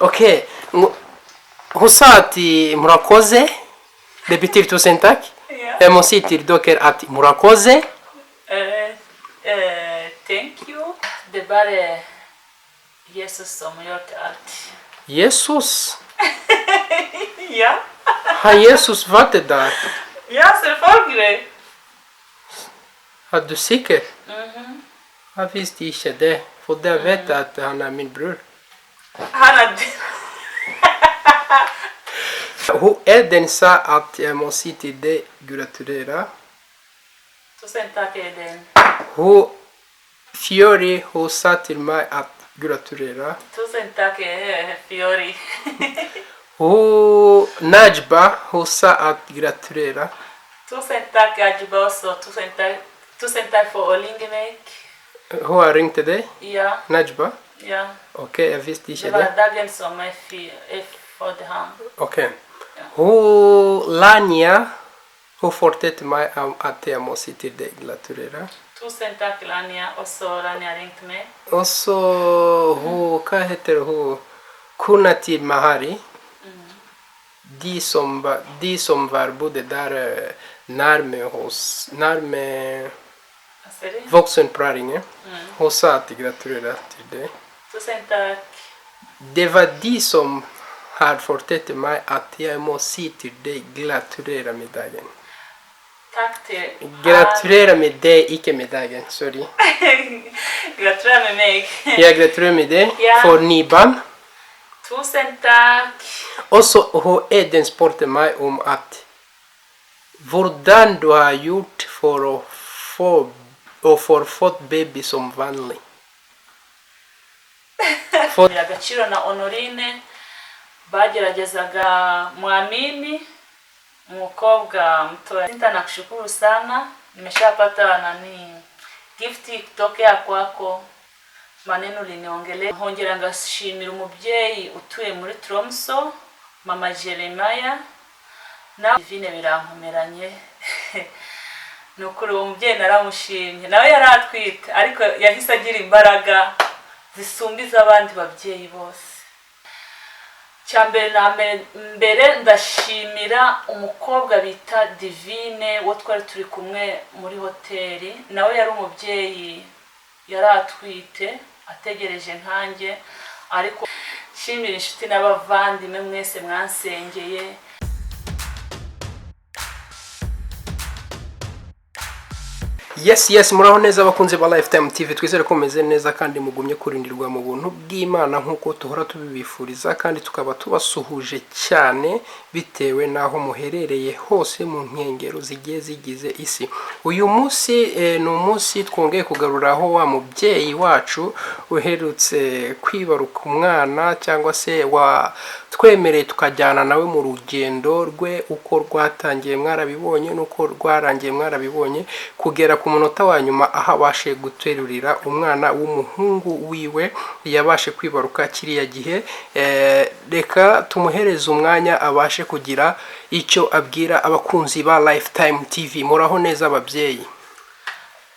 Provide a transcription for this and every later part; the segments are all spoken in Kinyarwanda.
Okay. Husati murakoze. Repetir tu sentak. Emositir doker ati murakoze. Thank you. Det är bara Jesus som gjort allt. Jesus. Ja. Har Jesus varit där? Ja, selvfølgelig. Är du säker? Jag visste inte det. För jag vet att han är min bror. Han har... Hur är den sa att jag måste till dig gratulera? Tusen tack Eden. Hur Fiori hon sa till mig att gratulera. Tusen tack Fiori. Hur Najba hon sa att gratulera. Tusen tack Ajba också. Tusen tack för Olingemek. Hon har ringt till dig? Ja. Najba? Ja. Okej, jag visste inte Det var det. dagen som jag födde han. Okej. Hur Lania hon fortsätter mig att jag måste till dig gratulera. Tusen tack Lania. Och så Lania ringt mig. Och så hon, vad heter hon? Kunatil Mahari. De som var både där närmare vuxenpraringen. Hon sa att gratulera till dig. Tusen tack. Det var de som har fortsatt mig att jag måste till dig gratulera med dagen. Tack till... Gratulera med dig, inte med dagen, sorry. Gratulera med mig. Jag gratulerar med dig Ja. för Niban. Tusen tack. Och så har Eden spurt mig om att hvordan du har gjort för att få baby som vanlig. Agaciro na Honorine bageragezaga muamini umukobwa mtoya. Nakushukuru sana, nimeshapata nani gift kutokea kwako, maneno liniongelea. Hongera ngashimira umubyeyi utuye muri Tromso, mama Jeremiah na Divine birankomeranye. Nukuri uwo mubyeyi naramushimye, nawe yaratwite ariko yahise agira imbaraga zisumbiza abandi babyeyi bose. Cyambere na mbere ndashimira umukobwa bita Divine wo twari turi kumwe muri hoteli, nawe yari umubyeyi yaratwite ategereje nkanjye, ariko shimira inshuti n'abavandimwe mwese mwansengeye. Yes, muraho neza abakunzi ba Lifetime TV, twizere ko meze neza kandi mugumye kurindirwa mu buntu bw'Imana nkuko tuhora tubibifuriza, kandi tukaba tubasuhuje cyane bitewe naho muherereye hose mu nkengero zigiye zigize isi. Uyu munsi ni umunsi twongeye kugaruraho wa mubyeyi wacu uherutse kwibaruka umwana, cyangwa se wa twemereye tukajyana nawe mu rugendo rwe, uko rwatangiye mwarabibonye nuko rwarangiye mwarabibonye, kugera ku munota wa nyuma aho abashe guterurira umwana w'umuhungu wiwe yabashe kwibaruka kiriya gihe. Reka tumuhereze umwanya abashe kugira icyo abwira abakunzi ba Lifetime TV. Muraho neza ababyeyi?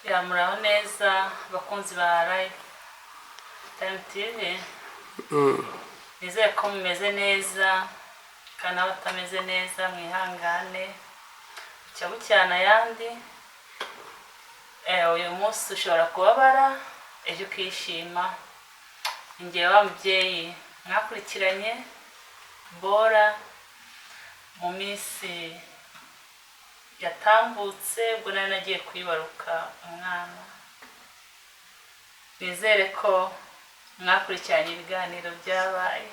Ya muraho neza abakunzi ba Lifetime TV. Nizeye ko mumeze neza, kandi abatameze neza mwihangane, cyabucyana yandi. Uyu munsi ushobora kubabara, ejo ukishima. Ngiye wa mubyeyi mwakurikiranye Bora mu minsi yatambutse, ubwo nari nagiye kwibaruka umwana. Nizere ko mwakurikiranye ibiganiro byabaye.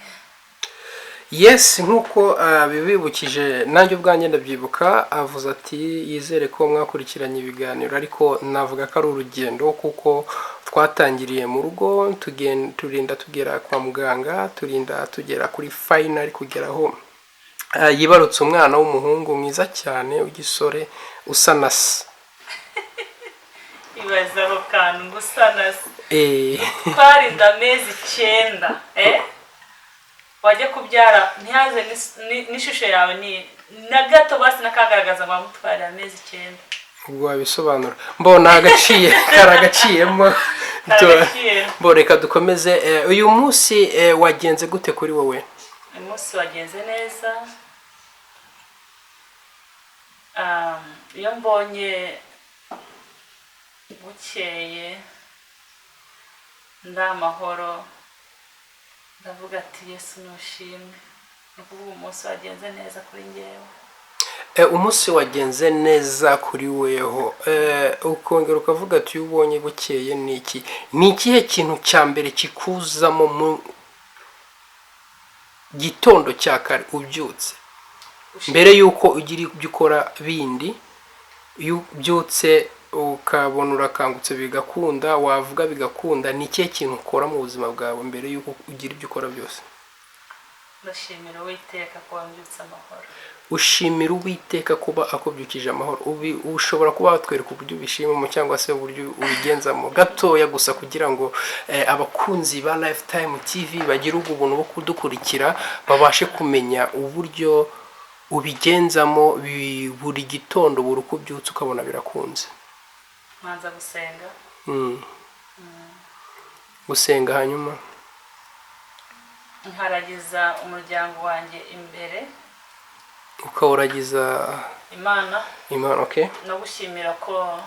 Yes, nkuko bibibukije nanjye ubwanjye ndabyibuka, avuze ati yizere ko mwakurikiranye ibiganiro, ariko navuga ko ari urugendo kuko twatangiriye mu rugo, turinda tugera kwa muganga, turinda tugera kuri final, kugeraho yibarutse umwana w'umuhungu mwiza cyane w'igisore usa na se. Ibazaho kantu gusa na se. Twarinda amezi 9. Wajya kubyara ntihaze n'ishusho yawe ni na gato basi nakagaragaza ngo amutwara amezi 9. Ubwo wabisobanura mbona agaciye karagaciyemo Bo reka dukomeze uyu munsi wagenze gute kuri wowe? Uyu munsi wagenze neza. Iyo mbonye bukeye nda amahoro ndavuga ati Yesu nushimwe. Nukuvuga umunsi wagenze neza kuri njyewe. Umunsi wagenze neza kuri weho, ukongera ukavuga ati iyo ubonye bukeye ni iki? Ni ikihe kintu cya mbere kikuzamo mu gitondo cya kare ubyutse mbere yuko ugira ibyo ukora bindi? Iyo ubyutse ukabona urakangutse bigakunda, wavuga bigakunda, ni ikihe kintu ukora mu buzima bwawe mbere yuko ugira ibyo ukora byose? Ndashimira Uwiteka ko wambyutse amahoro. Ushimira Uwiteka kuba akubyukije amahoro. Ushobora kuba watwereka uburyo ubishimamo cyangwa se uburyo ubigenzamo gatoya gusa kugira ngo abakunzi ba Lifetime TV bagire ubuntu bwo kudukurikira, babashe kumenya uburyo ubigenzamo buri gitondo, buri uko ubyutse ukabona birakunze. Manza gusenga. Gusenga hanyuma nkaragiza umuryango wanjye imbere, ukawuragiza Imana. Okay. No gushimira ko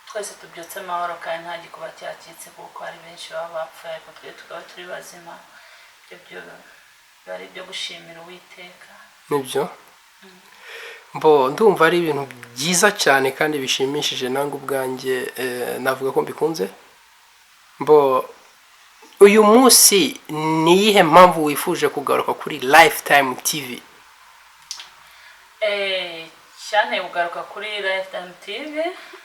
twese tubyutse amahoro kandi nta gikuba cyacitse, kuko hari benshi baba bapfuye ariko twe tukaba turi bazima. Ibyo bari byo gushimira Uwiteka. Nibyo. Ndumva ari ibintu byiza cyane kandi bishimishije, nange ubwanjye navuga ko mbikunze. Uyu munsi ni iyihe mpamvu wifuje kugaruka kuri Lifetime TV? Cyane kugaruka kuri Lifetime TV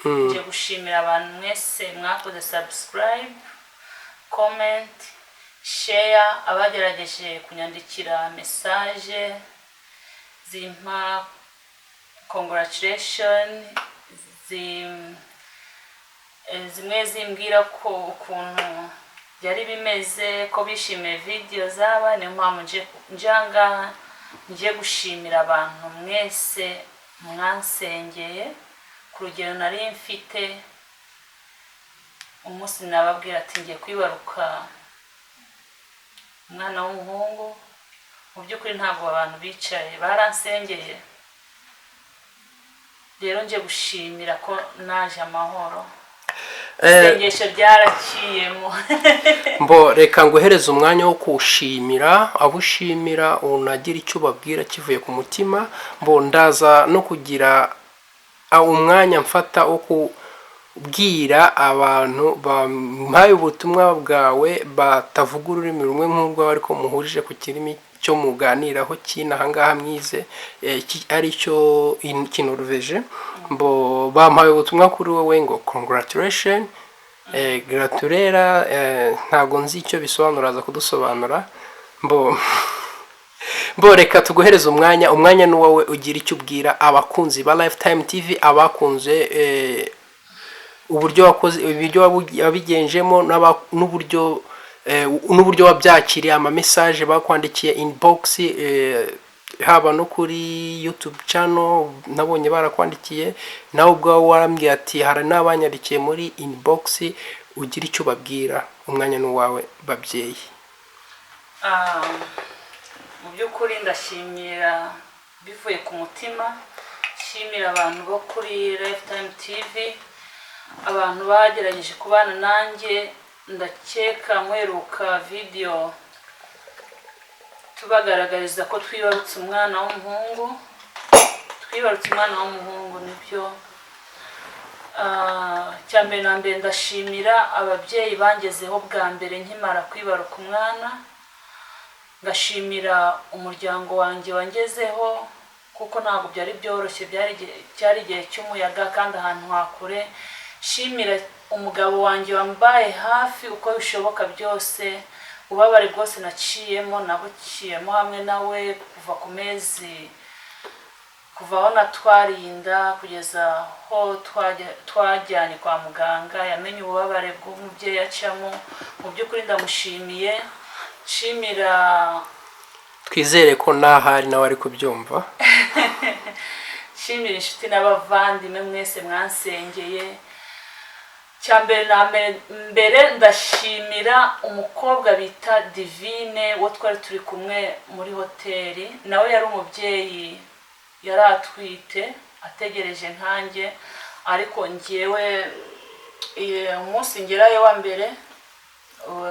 nje gushimira abantu mwese mwakoze subscribe, comment, share, abagerageje kunyandikira message zimpa congratulation, zimwe zimbwira ko ukuntu byari bimeze, ko bishimiye video zaba. Niyo mpamvu nje gushimira abantu mwese mwansengeye ku rugero nari mfite. Umunsi nababwira ati ngiye kwibaruka umwana w'umuhungu, mu by'ukuri ntabwo abantu bicaye, baransengeye. Rero nje gushimira ko naje amahoro, isengesho ryarakiyemo. Reka nguhereze umwanya wo kuwushimira, abo ushimira unagira icyo ubabwira kivuye ku mutima. Ndaza no kugira umwanya mfata wo kubwira abantu bampaye ubutumwa bwawe batavuga ururimi rumwe nk'urwawe ariko muhurije ku kirimi cyo muganiraho kinahangaha mwize, ari cyo Kinorveje. Bampaye ubutumwa kuri wowe ngo congratulation, gratulera, ntago nzi icyo bisobanura, aza kudusobanura. Reka tuguhereze umwanya n'uwawe ugira icyo ubwira abakunzi ba Lifetime TV, abakunze uburyo wakoze ibyo wabigenjemo n'uburyo wabyakiriye, ama message bakwandikiye inbox, haba no kuri YouTube channel nabonye barakwandikiye, nawe ubwawe warambwiye ati hari n'abanyandikiye muri inbox. Ugira icyo babwira, umwanya n'uwawe babyeyi. Mu by'ukuri ndashimira bivuye ku mutima, shimira abantu bo kuri Lifetime TV, abantu bagerageje kubana nanjye. Ndakeka mweruka video tubagaragariza ko twibarutse umwana w'umuhungu. Nibyo. Cyambere na mbere ndashimira ababyeyi bangezeho bwa mbere nkimara kwibaruka umwana. Ngashimira umuryango wanjye wangezeho, kuko ntabwo byari byoroshye, cyari igihe cy'umuyaga kandi ahantu hakure. Shimira umugabo wanjye wambaye hafi uko bishoboka byose, ubabare bwose naciyemo nabuciyemo hamwe nawe, kuva ku mezi, kuva aho natwarinda kugeza aho twajyanye kwa muganga. Yamenye ububabare bw'umubyeyi acamo. Mu by'ukuri ndamushimiye. Shimira, twizere ko nahari nawe ari kubyumva. Shimira inshuti n'abavandimwe mwese mwansengeye. cyambere na mbere ndashimira umukobwa bita Divine wo twari turi kumwe muri hoteli. Nawe yari umubyeyi, yari atwite ategereje nkanjye, ariko ngiyewe umunsi ngerayo wa mbere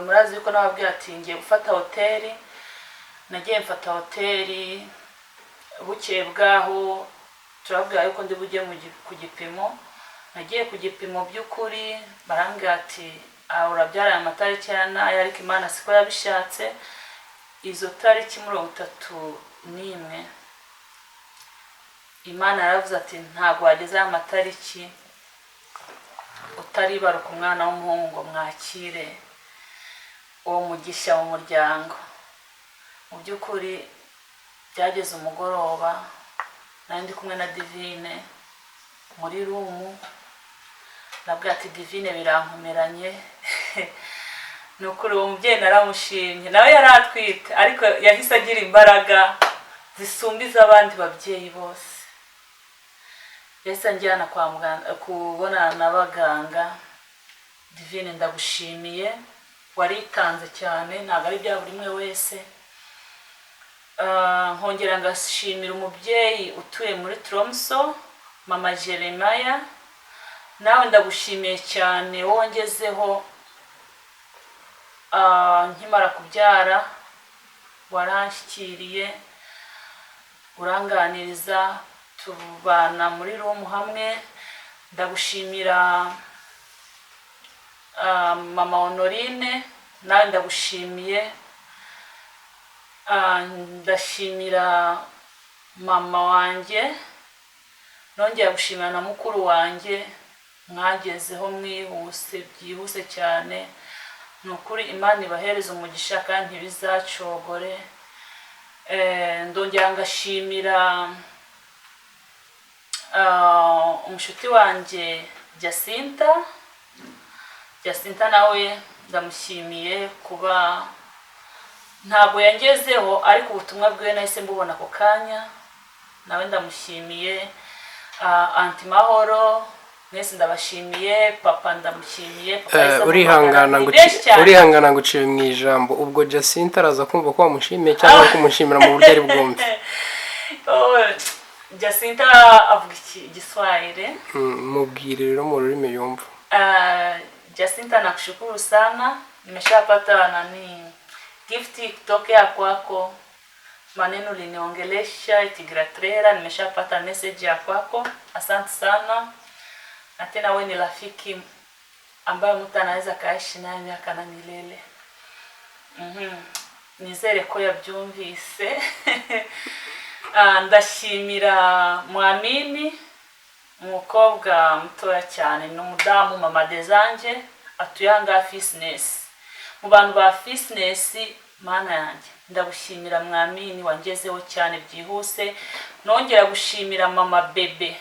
murazi ko nababwiye ati ngiye gufata hoteli. Nagiye mfata hoteli, bukeye bwaho turabwira yuko ndi bujye ku gipimo. Nagiye ku gipimo by'ukuri, barambwira ati urabyara amatariki ya n'aya, ariko Imana siko yabishatse. Izo tariki 31 Imana yaravuze ati ntabwo wageze amatariki utaribaruka umwana w'umuhungu ngo mwakire uwo mugisha mu muryango. Mu by'ukuri byageze umugoroba, nari ndi kumwe na Divine muri rumu. Nabwo ati Divine birankomeranye. Nukuri uwo mubyeyi naramushimye, nawe yari atwite ariko yahise agira imbaraga zisumbiza abandi babyeyi bose. Yahise anjyana kwa muganga kubonana n'abaganga. Divine ndagushimiye, waritanze cyane, ntabwo ari bya buri umwe wese. Nkongera ngashimira umubyeyi utuye muri Tromso, Mama Jeremiah. Nawe ndagushimiye cyane, wongezeho nkimara kubyara waranshyikiriye, uranganiriza, tubana muri room hamwe. Ndagushimira Mama Honorine, nawe ndagushimiye. Ndashimira mama wanjye, nongera gushimira na mukuru wanjye, mwagezeho mwihuse, byihuse cyane. Nukuri Imana ibahereza umugisha kandi bizacogore. Ndongera ngashimira umushuti wanjye Jacinta nawe ndamushimiye kuba ntabwo yangezeho, ariko ubutumwa bwe nahise mbubona ako kanya. Nawe ndamushimiye. Anti Mahoro mwese ndabashimiye, papa ndamushimiye. urihangana guciye mu ijambo. Ubwo Jacinta araza kumva ko wamushimiye cyangwa kumushimira mu buryo ari bwumve? Jacinta avuga Igiswahili. Mubwire rero mu rurimi yumva. Jacinta, nakushukuru sana, nimeshapata gift kutokea kwako. Maneno liniongelesha itigratrera, nimeshapata message ya kwako. Asante sana. Na tena wewe ni rafiki ambaye mtu anaweza kaishi naye miaka na milele. Nizere ko yabyumvise. Ndashimira Mwamini, umukobwa mutoya cyane, n'umudamu Mama Dezange atuyanga fitness. Mu bantu ba fitness, mana yanjye ndagushimira Mwamini, wangezeho cyane byihuse. Nongera gushimira Mama Bebe,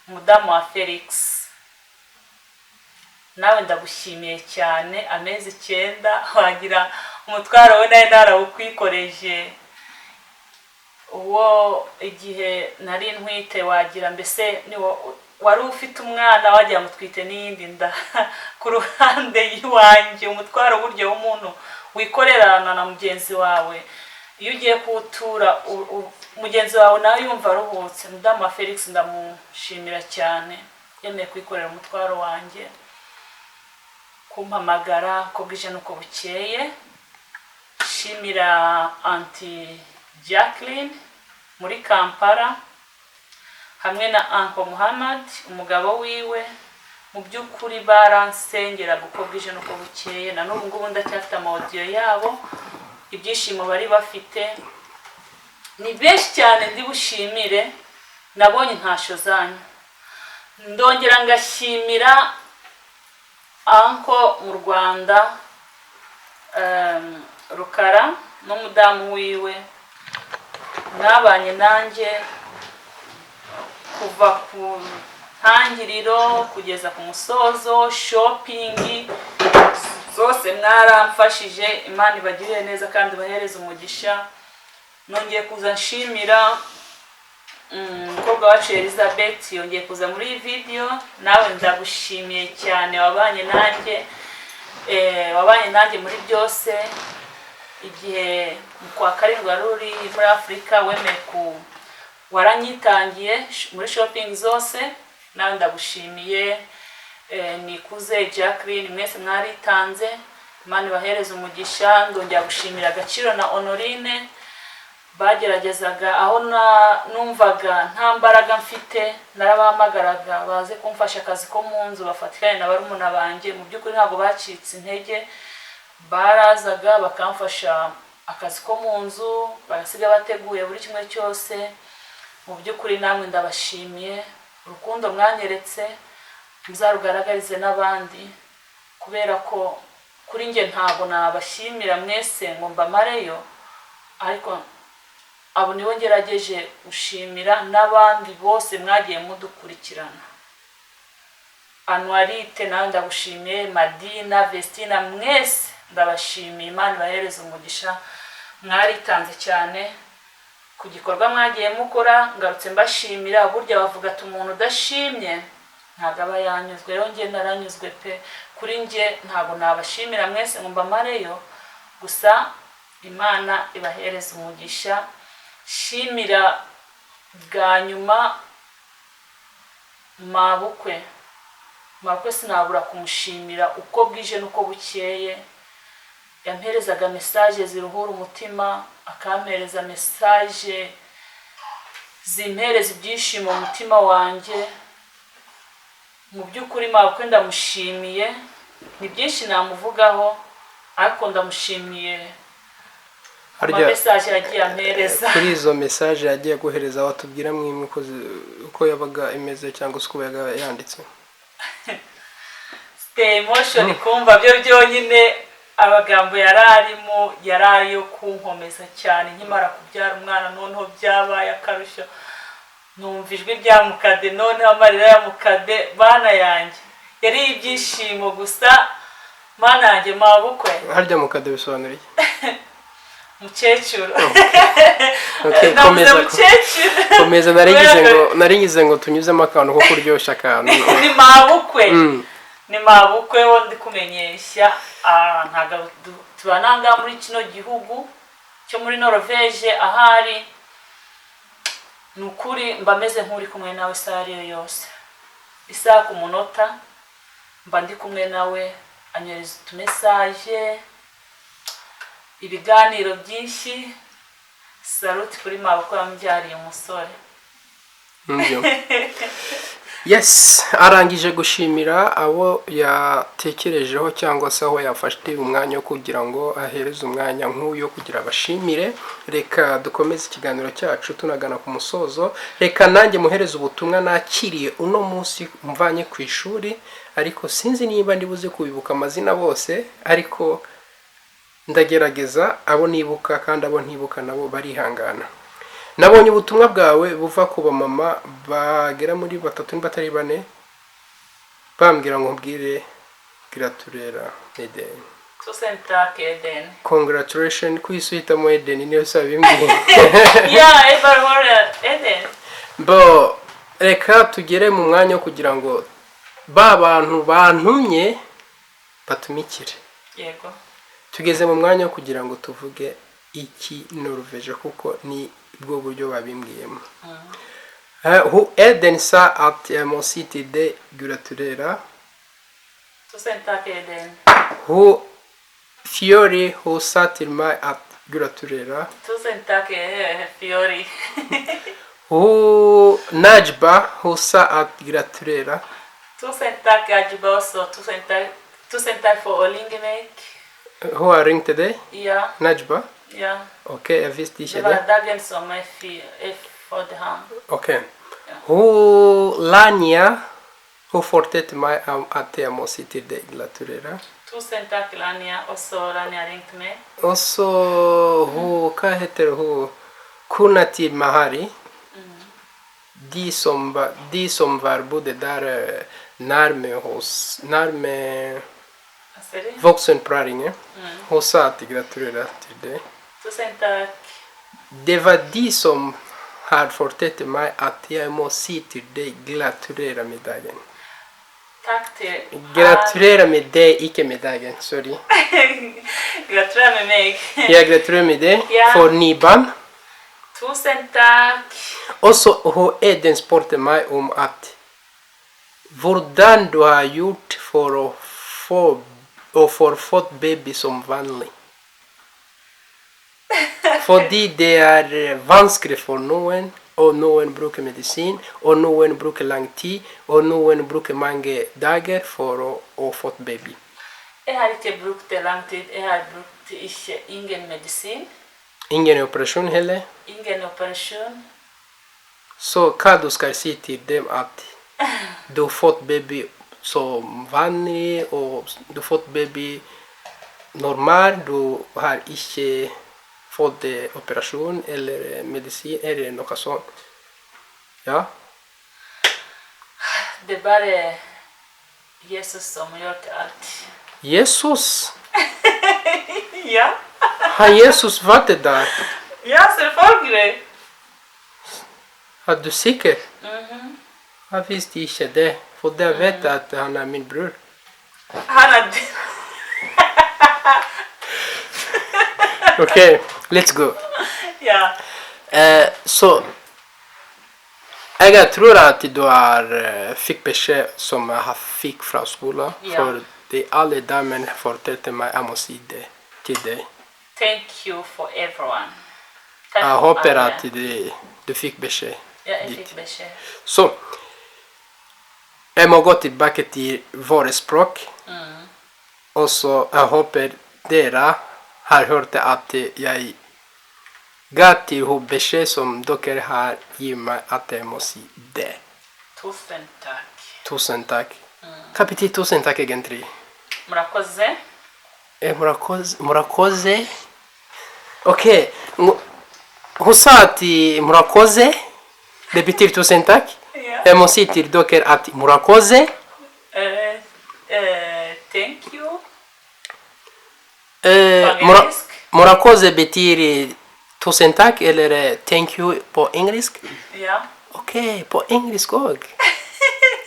umudamu wa Felix, nawe ndagushimiye cyane. Amezi 9 wagira umutwaro we naye narawukwikoreje. Uwo igihe nari ntwite wagira mbese ni wari ufite umwana wajya mutwite n'iyindi nda ku ruhande yiwanje. Umutwaro buryo w'umuntu wikorerana na mugenzi wawe, iyo ugiye kuwutura mugenzi wawe nawe yumva aruhutse. Mudamu wa Felix ndamushimira cyane, yemeye kwikorera umutwaro wanjye, kumpamagara ko bwije nuko bukeye. Shimira Auntie Jacqueline muri Kampala, hamwe na Uncle Muhammad umugabo wiwe. Mu by'ukuri baransengera uko bwije nuko bukeye, na n'ubu ngubu ndacyafite amaudio yabo. Ibyishimo bari bafite ni benshi cyane, ndi bushimire. Nabonye intasho zanyu. Ndongera ngashimira Uncle mu Rwanda, Rukara n'umudamu wiwe, nabanye nanjye kuva ku ntangiriro kugeza ku musozo. Shopping zose mwaramfashije, Imana ibagirire neza kandi bahereze umugisha. Nongeye kuza nshimira umukobwa wacu Elizabeth yongeye kuza muri iyi video. Nawe ndagushimiye cyane, wabanye nanjye muri byose. Igihe kwa karindwi wari uri muri Afurika wemeye waranyitangiye muri shopping zose. Nawe ndagushimiye. Nikuze Jacqueline, mwese mwaritanze, Imana ibahereze umugisha. Ndongera gushimira Agaciro na Honorine bageragezaga aho numvaga nta mbaraga mfite, narabahamagaraga baze kumfasha akazi ko mu nzu, bafatikanye na barumuna banjye. Mu by'ukuri ntabwo bacitse intege, barazaga bakamfasha akazi ko mu nzu, bagasiga bateguye buri kimwe cyose. Mu by'ukuri namwe ndabashimiye, urukundo mwanyeretse muzarugaragarize n'abandi, kubera ko kuri nge ntabwo nabashimira mwese ngo mbamareyo, ariko abo nibo ngerageje gushimira, n'abandi bose mwagiye mudukurikirana. Anuarite nawe ndagushimiye, Madina, Vestina, mwese ndabashimiye. Imana ibahereze umugisha, mwaritanze cyane ku gikorwa mwagiye mukora. Ngarutse mbashimira. Burya bavuga ati umuntu udashimye ntabwo aba yanyuzwe. Rero nge naranyuzwe pe. Kuri nge ntabwo nabashimira mwese ngo mbamareyo, gusa Imana ibahereze umugisha. Shimira bwa nyuma mabukwe sinabura kumushimira uko bwije nuko bukeye. Yamperezaga message ziruhura umutima, akampereza message zimpereza ibyishimo mu mutima wanjye. Mu by'ukuri mabukwe ndamushimiye. Ni byinshi namuvugaho, ariko ndamushimiye message yagiye ampereza. Kuri izo message yagiye guhereza watubwira mwimwe uko yabaga imeze cyangwa uko yabaga yanditse? Emotion kumva byo byonyine, abagambo yararimo yarayo kunkomeza cyane. Nkimara kubyara umwana noneho byabaye akarusho, numva ijwi rya Mukade, noneho amarira ya Mukade. Bana yanjye yari ibyishimo gusa. Mana yanjye mabukwe. Harya Mukade bisobanura iki? Mukecuru. Okay, komeza narigize ngo tunyuzemo akantu ko kuryoshya akantu. Ni mabukwe. Ni mabukwe wo ndi kumenyesha. Ntago tubananga muri kino gihugu cyo muri Norvege ahari. Nukuri mbameze nk'uri kumwe nawe sariyo yose. Isaha ku munota mba ndi kumwe nawe, anyereza utumessage, ibiganiro byinshi. Salute kuri mabukwe wambyariye umusore. Yes, arangije gushimira abo yatekerejeho cyangwa se aho yafashije umwanya wo kugira ngo ahereze umwanya nk'uyo kugira abashimire. Reka dukomeze ikiganiro cyacu tunagana ku musozo. Reka nanjye muhereze ubutumwa nakiriye uno munsi mvanye ku ishuri, ariko sinzi niba ndibuze kubibuka amazina bose, ariko ndagerageza abo nibuka kandi abo ntibuka nabo barihangana. Nabonye ubutumwa bwawe buva ku bamama bagera muri 3 batari 4, bambwira ngo mbwire Graturera Eden. Eden. Congratulations kwisuhitamo Eden, niyo sabimbwiye. Yeah, Eden. Bo reka tugere mu mwanya kugira ngo ba bantu bantumye batumikire. Yego. Tugeze mu mwanya kugira ngo tuvuge iki Norvege kuko ni bwo buryo babimbwiyemo. Hu Eden sa at mon site de Graturera. Eden. Hu Fiori hu satirma at Graturera. Fiori. Hu Najba hu sa at Graturera. Najba so for Olingemek. Who are ring today? Yeah. Najba? Yeah. Okay, jag visste inte det. Det var dagen som jag för det här. Okay. Hu Lania hu fortsätter mig att jag måste till dig gratulera. Tusen tack Lania, och så Lania ringt mig. Och så vad heter hu kunna till Mahari. De som var bodde där närme vuxenpraringen. Hon sa att gratulera till dig. Tusen tack. Det var de som har fortalt meg at jeg må si til deg gratulerer med dagen. Takk til Gratulerer med deg, ikke med dagen. Sorry. Gratulerer med meg. Jeg gratulerer med deg Ja. for Niban. Tusen takk. Også hun Eden spurte meg om at hvordan du har gjort for å få fått baby som vanlig. Fordi det er vanskelig for noen, og noen bruker medisin, og noen bruker lang tid, og noen bruker mange dager for å få baby. Jeg har ikke brukt det lang tid. Jeg har brukt ingen medisin. Ingen operasjon heller. Ingen operasjon. Så hva du skal si til dem at du har fått baby som vanlig, og du har fått baby normal, du har ikke fått operasjon eller medisin eller noe sånt. Ja? Det er bare Jesus som gjør til alt. Jesus? Ja. Har Jesus vært der? Ja, selvfølgelig. Er du sikker? Jeg visste ikke det, for jeg vet at han er min bror. Han er Ok, let's go. Ja. Så jeg tror at du har fikk beskjed som jeg fikk fra skolen, Ja. for de alle damene fortalte meg jeg må si det til deg. Thank you for everyone. Takk Jeg for håper alle. at du fikk beskjed. Ja, jeg dit. fikk beskjed. Så jeg må gå tilbake til våre språk. Og så jeg håper dere har hørt at jeg ga til henne beskjed som dere har gitt meg at jeg må si det. Tusen takk. Tusen takk. Hva betyr tusen takk egentlig? Murakoze. Murakoze? Ok, hun sa at murakoze, det betyr tusen takk. Ja. Jeg må si til dere at murakoze. Thank you. Engelsk? Murakoze betyr tusen takk, eller thank you på engelsk? Ja. Ok, på engelsk også.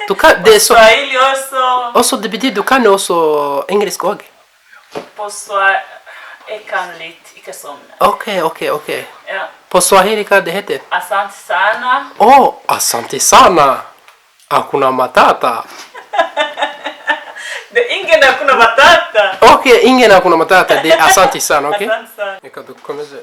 Du kan, det er så, Swahili også. også det betyr du kan også engelsk også. På Swahili. Jeg kan litt, ikke så mye. Ok. Ja. På Swahili hva det heter? Asante sana. Asante sana. Hakuna matata. Det er ingen hakuna matata. Ok, ingen hakuna matata, det er asante sana, ok? Asante sana. Reka dukomeze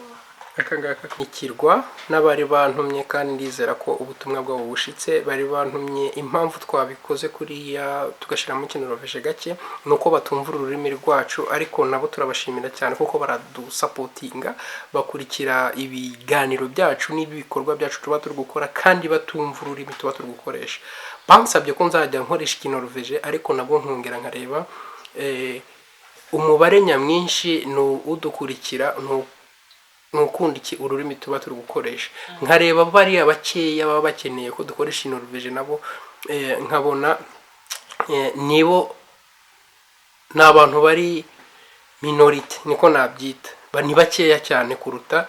aka ngaka ikirwa n'abari bantumye kandi ndizera ko ubutumwa bwabo bushitse. Bari bantumye impamvu twabikoze kuriya tugashyiramo ikintu roveje gake nuko batumva ururimi rwacu, ariko nabo turabashimira cyane kuko baradusapotinga, bakurikira ibiganiro byacu n'ibikorwa byacu tuba turi gukora kandi batumva ururimi tuba turi gukoresha. Bansabye ko nzajya nkoresha ikintu roveje, ariko nabo nkongera nkareba umubare nyamwinshi ni udukurikira nukundi ki ururimi tuba turi gukoresha. Nkareba bariya bakeya baba bakeneye ko dukoresha Norvege nabo nkabona nibo n'abantu bari minority, niko nabyita. Ni bakeya cyane kuruta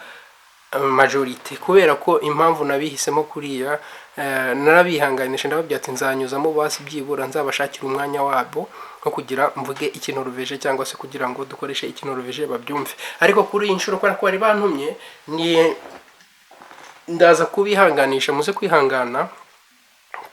majority, kubera ko impamvu nabihisemo kuriya narabihanganisha ndababwira ati nzanyuzamo basi byibura nzabashakira umwanya wabo nko kugira mvuge ikintu Norvege cyangwa se kugira ngo dukoreshe ikintu Norvege babyumve. Ariko kuri iyi nshuro ko bari bantumye ni ndaza kubihanganisha, muze kwihangana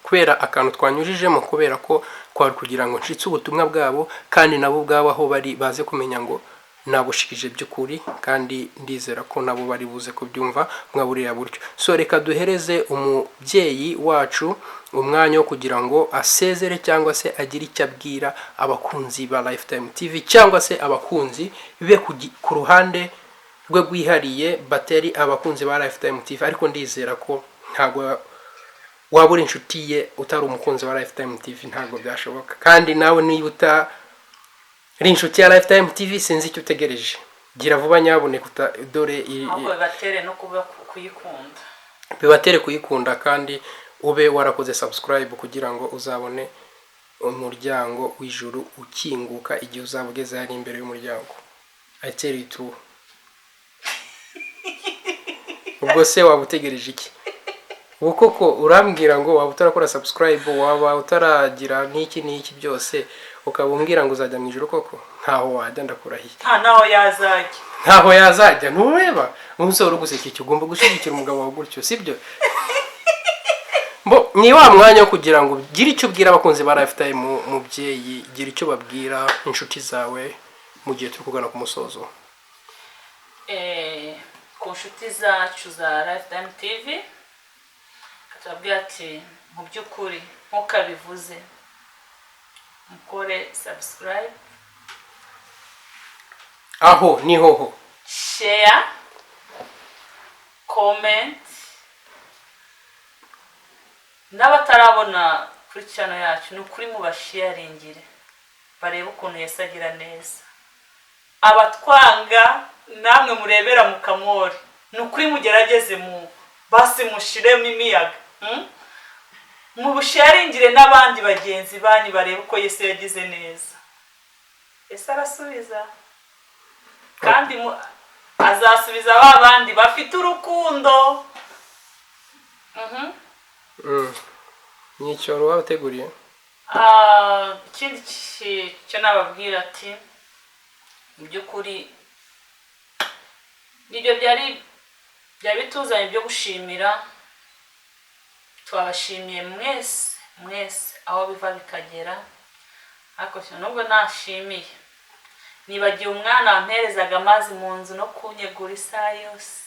kubera akantu twanyujijemo, kubera ko kwari kugira ngo nshitse ubutumwa bwabo kandi nabo ubwabo aho bari baze kumenya ngo nabushikije by'ukuri, kandi ndizera ko nabo bari buze kubyumva mwaburiya buryo. So reka duhereze umubyeyi wacu umwanya wo kugira ngo asezere cyangwa se agire icyo abwira abakunzi ba Lifetime TV cyangwa se abakunzi be ku ruhande rwe rwihariye bateri abakunzi ba Lifetime TV. Ariko ndizera ko ntago wabura inshuti ye utari umukunzi wa Lifetime TV, ntago byashoboka. Kandi nawe niba uta inshuti ya Lifetime TV sinzi icyo utegereje, gira vuba nyaboneka dore bibatere no kuba kuyikunda, bibatere kuyikunda, kandi ube warakoze subscribe kugira ngo uzabone umuryango w'ijuru ukinguka igihe uzaba ugeze hari imbere y'umuryango. I tell you too. Ubwo se waba utegereje iki? ubu koko urambwira ngo waba utarakora subscribe, waba utaragira n'iki byose, ukaba umbwira ngo uzajya mu ijuru koko? Ntaho wajya, ndakurahiye. Ntaho yazajya ntureba umusore uguseka icyo ugomba gushyigikira umugabo wawe gutyo, sibyo? Ni wa mwanya wo kugira ngo ugire icyo ubwira abakunzi ba Lifetime mubyeyi, gira icyo babwira inshuti zawe mu gihe turi kugana ku musozo. Ku nshuti zacu za Lifetime TV turabwira ati mu by'ukuri nk'uko abivuze, mukore subscribe, aho niho share, comment, n'abatarabona kuri channel yacu ni ukuri mubasharingire barebe ukuntu Yesu agira neza. Abatwanga namwe murebera mu kamori, ni ukuri mugerageze mu basi mushiremo imiyaga, mu busharingire n'abandi bagenzi banyu barebe uko Yesu yagize neza. Yesu arasubiza kandi azasubiza abandi bafite urukundo. Nicyo wabateguriye? Ikindi cyo nababwira ati mu by'ukuri nibyo byari bituzanye byo gushimira. Twabashimiye mwese aho biva bikagera. Ariko nubwo nashimiye, nibagiye umwana wamperezaga amazi mu nzu no kunyegura isaha yose.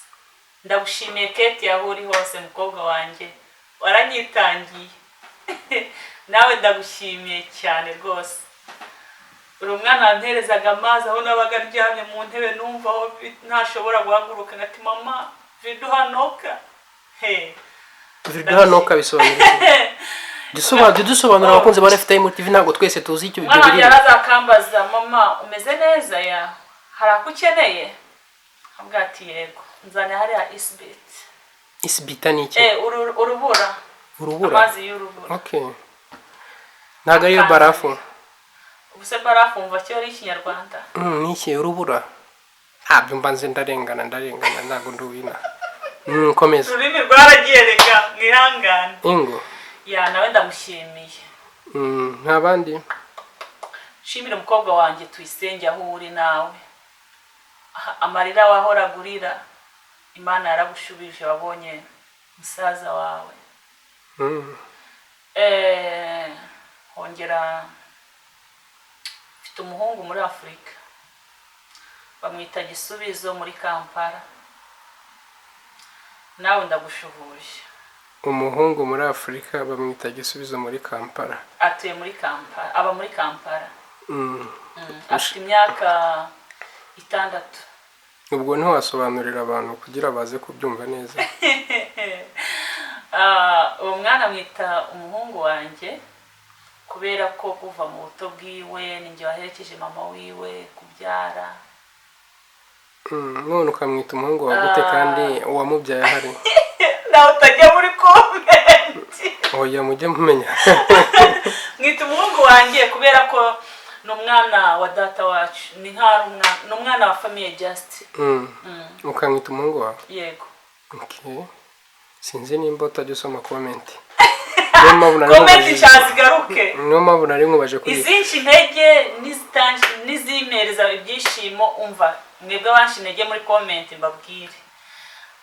Ndagushimiye Kate aho uri hose, mukobwa wanjye waranyitangiye. Nawe ndagushimiye cyane rwose. Uri umwana wamperezaga amazi aho nabaga aryamye mu ntebe numva aho ntashobora guhaguruka, ngati mama viduhanoka. Viduhanoka bisobanura dusobanura abakunzi ba Lifetime TV, ntabwo twese tuzi icyo ibyo biri. Yarazakambaza, mama umeze neza ya hari akukeneye? Ambwa ati yego, nzane hari isbit. Isbita ni iki? Urubura. Amazi y'urubura. Okay. Ntago ari barafu. Ubuse barafu umva cyo ari ikinyarwanda. Niki urubura? Ntabyo mbanze ndarengana ntago nduwina. Komeza. Ururimi rwaragiye reka mwihangane. Ingo. Ya nawe ndamushimiye. Nk'abandi. Shimira umukobwa wanjye Tuyisenge aho uri nawe. Amarira wahoragurira Imana yaragushubije, wabonye musaza wawe. Hongera mfite umuhungu muri Afurika bamwita Gisubizo muri Kampala, nawe ndagushuhuje. Umuhungu muri Afurika bamwita Gisubizo muri Kampala, atuye muri Kampala, aba muri Kampala. Afite imyaka 6. Ubwo niho wasobanurira abantu kugira baze kubyumva neza. Uwo mwana mwita umuhungu wanjye kubera ko kuva mu buto bwiwe ninjye waherekeje mama wiwe kubyara. None ukamwita umuhungu wa gute kandi uwamubyaye ahari? Nawe utajya muri comment. Oya mujye mumenya. Mwita umuhungu wanjye kubera ko n'umwana wa data wacu, ni n'umwana wa famille Just. Ukamwita umuhungu wawe? Yego. Okay. Sinzi nimba utajya usoma comment. Comment cyazigaruke. Niyo mpamvu nari nkubaje kuri. Izinshi intege nizimereza ibyishimo, umva mwebwe abanshi intege muri comment mbabwire.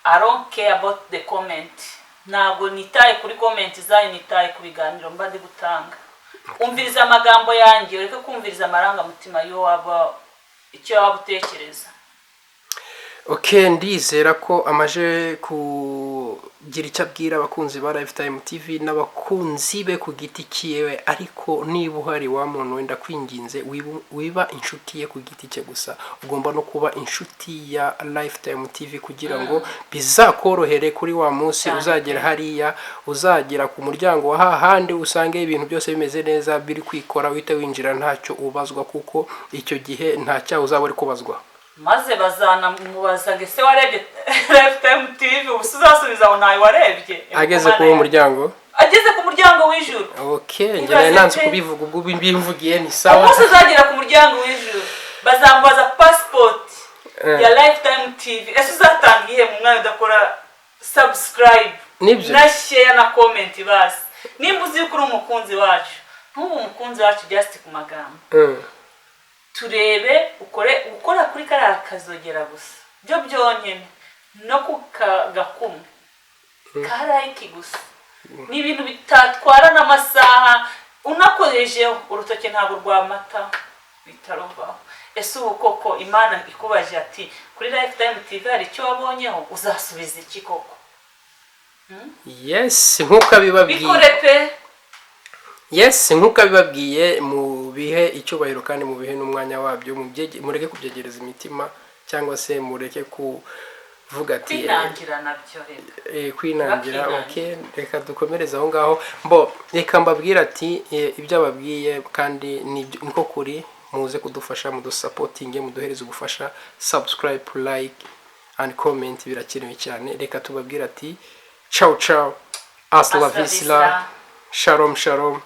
I don't care about the comment. Ntabwo nitaye kuri comment zanyu, nitaye ku biganiro mba ndi gutanga. Umviriza amagambo yanjye, ureke kumviriza amaranga mutima yo waba icyo waba utekereza. Okay, ndizera ko amaje kugira icyo abwira abakunzi ba Lifetime TV n'abakunzi be ku giti cyiwe. Ariko niba uhari wa muntu wenda kwinginze wiba inshuti ye ku giti cye gusa, ugomba no kuba inshuti ya Lifetime TV kugira ngo bizakorohere kuri wa munsi uzagera hariya, uzagera ku muryango wa hahandi usange ibintu byose bimeze neza biri kwikora, wite winjira ntacyo ubazwa, kuko icyo gihe ntacyo uzaba uri kubazwa. Maze bazana mubaza ngo ese warebye Lifetime TV, ubusuzasubiza aho nawe warebye. Ageze ku muryango? Ageze ku muryango w'ijuru. Okay, njye nanze kubivuga, ubwo bimvugiye ni sawa. Umunsi uzagera ku muryango w'ijuru bazambaza passport ya Lifetime TV. Ese uzatanga ihe mu mwanya udakora subscribe? nibyo na share na comment basi nimba uzi kuri umukunzi wacu ntubu umukunzi wacu just ku magambo turebe ukora kuri kariya kazogera gusa byo byonyine no kugakuma karayiki gusa ni ibintu bitatwara n'amasaha unakoresheho urutoke ntabwo rwamata bitaruvaho. Ese ubu koko Imana ikubaje ati kuri Lifetime TV hari icyo wabonyeho uzasubiza iki koko? Yes, nkuko abibabwiye bikore pe. Yes, nkuko abibabwiye mu bihe icyubahiro kandi mu bihe n'umwanya wabyo mureke kubyegereza imitima cyangwa se mureke kuvuga ati kwinangira nabyo kwinangira. Okay, reka dukomereza aho ngaho. Mbo reka mbabwira ati ibyo ababwiye kandi niko kuri. Muze kudufasha mudusupporting muduhereze ubufasha, subscribe, like and comment birakenewe cyane. Reka tubabwira ati ciao ciao, hasta la vista, shalom shalom.